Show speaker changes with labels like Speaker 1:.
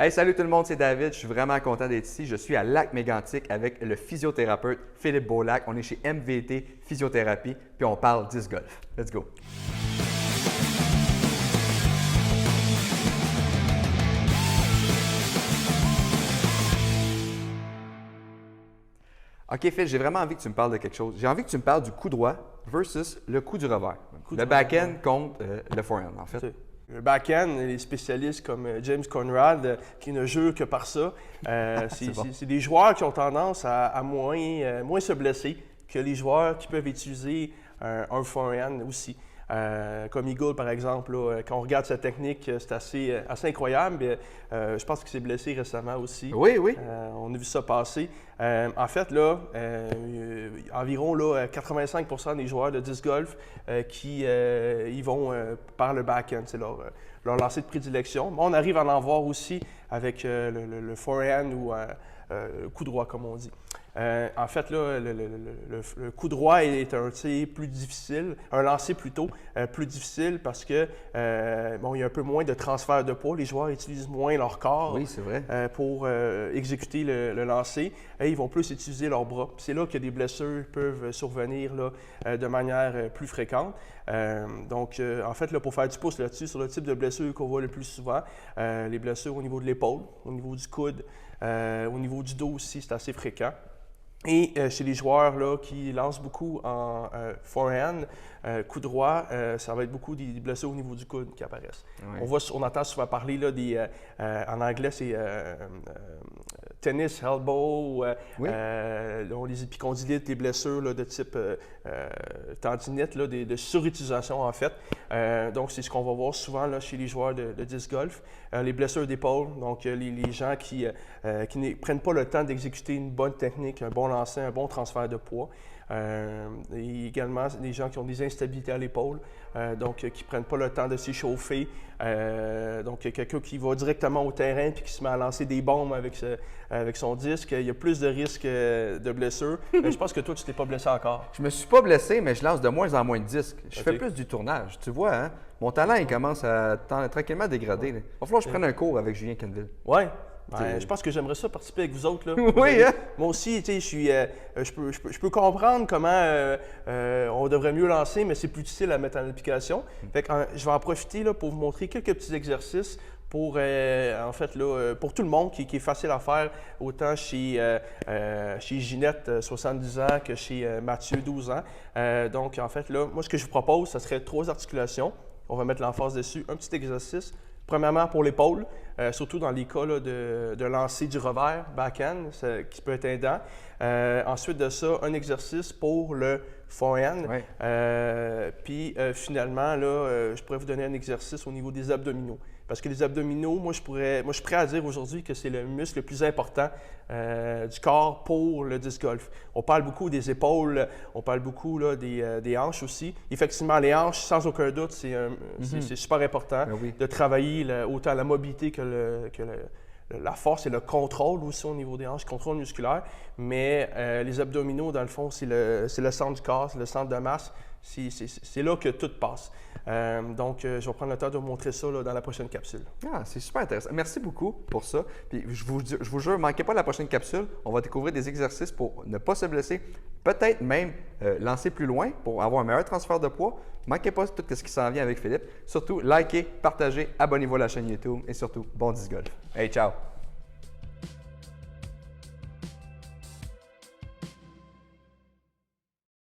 Speaker 1: Hey, salut tout le monde, c'est David. Je suis vraiment content d'être ici. Je suis à Lac-Mégantic avec le physiothérapeute Philippe Beaulac. On est chez MVT Physiothérapie, puis on parle disc golf. Let's go! OK, Phil, j'ai vraiment envie que tu me parles de quelque chose. J'ai envie que tu me parles du coup droit versus le coup du revers. Le back-end contre le forehand, en fait.
Speaker 2: Le back-end, les spécialistes comme James Conrad, qui ne jurent que par ça, c'est des joueurs qui ont tendance à moins se blesser que les joueurs qui peuvent utiliser un forehand aussi. Comme Eagle, par exemple, là, quand on regarde sa technique, c'est assez incroyable. Mais, je pense qu'il s'est blessé récemment aussi.
Speaker 1: Oui, oui.
Speaker 2: On a vu ça passer. En fait, là, environ là, 85% des joueurs de disc golf qui y vont par le back-end. C'est leur lancer de prédilection. Mais on arrive à en voir aussi avec le forehand ou le coup droit, comme on dit. En fait, là, le coup droit est un tir plus difficile, un lancer plutôt plus difficile parce que il y a un peu moins de transfert de poids. Les joueurs utilisent moins leur corps pour exécuter le lancer et ils vont plus utiliser leurs bras. C'est là que des blessures peuvent survenir là, de manière plus fréquente. En fait, là, pour faire du pouce là-dessus, sur le type de blessure qu'on voit le plus souvent, les blessures au niveau de l'épaule, au niveau du coude, au niveau du dos aussi, c'est assez fréquent. Et chez les joueurs là, qui lancent beaucoup en forehand, coup droit, ça va être beaucoup des blessures au niveau du coude qui apparaissent. Oui. On entend souvent parler là, en anglais, c'est tennis elbow, les épicondylites, des blessures là, de type tendinite, là, de surutilisation en fait. Donc c'est ce qu'on va voir souvent là, chez les joueurs de disc golf. Les blessures d'épaule, donc les gens qui ne prennent pas le temps d'exécuter une bonne technique, un bon lancer, un bon transfert de poids. Et également, des gens qui ont des instabilités à l'épaule, donc qui ne prennent pas le temps de s'échauffer. Donc, quelqu'un qui va directement au terrain et qui se met à lancer des bombes avec son disque, il y a plus de risques de blessure. Je pense que toi, tu ne t'es pas blessé encore.
Speaker 1: Je me suis pas blessé, mais je lance de moins en moins de disques. Je fais plus du tournage. Tu vois, hein? Mon talent, il commence à tranquillement dégrader. Il va falloir que je prenne un cours avec Julien Kenville.
Speaker 2: Oui. Je pense que j'aimerais ça participer avec vous autres. Là.
Speaker 1: Oui, hein?
Speaker 2: Moi aussi, je peux comprendre comment on devrait mieux lancer, mais c'est plus difficile à mettre en application. Fait que, je vais en profiter là, pour vous montrer quelques petits exercices pour, en fait, là, pour tout le monde qui est facile à faire, autant chez Ginette, 70 ans, que chez Mathieu, 12 ans. Donc, en fait, là, moi, ce que je vous propose, ce serait 3 articulations. On va mettre l'emphase dessus. Un petit exercice. Premièrement, pour l'épaule, surtout dans les cas là, de lancer du revers, backhand, qui peut être aidant. Ensuite de ça, un exercice pour le forehand. Oui. Puis finalement, là, je pourrais vous donner un exercice au niveau des abdominaux. Parce que les abdominaux, moi, je suis prêt à dire aujourd'hui que c'est le muscle le plus important du corps pour le disc golf. On parle beaucoup des épaules, on parle beaucoup là, des hanches aussi. Effectivement, les hanches, sans aucun doute, c'est super important de travailler autant la mobilité que la force et le contrôle aussi au niveau des hanches, contrôle musculaire. Mais les abdominaux, dans le fond, c'est le centre du corps, c'est le centre de masse. C'est là que tout passe. Donc, je vais prendre le temps de vous montrer ça là, dans la prochaine capsule.
Speaker 1: Ah, c'est super intéressant. Merci beaucoup pour ça. Puis, je vous jure, ne manquez pas la prochaine capsule. On va découvrir des exercices pour ne pas se blesser, peut-être même lancer plus loin pour avoir un meilleur transfert de poids. Ne manquez pas tout ce qui s'en vient avec Philippe. Surtout, likez, partagez, abonnez-vous à la chaîne YouTube et surtout, bon disc golf. Hey, ciao!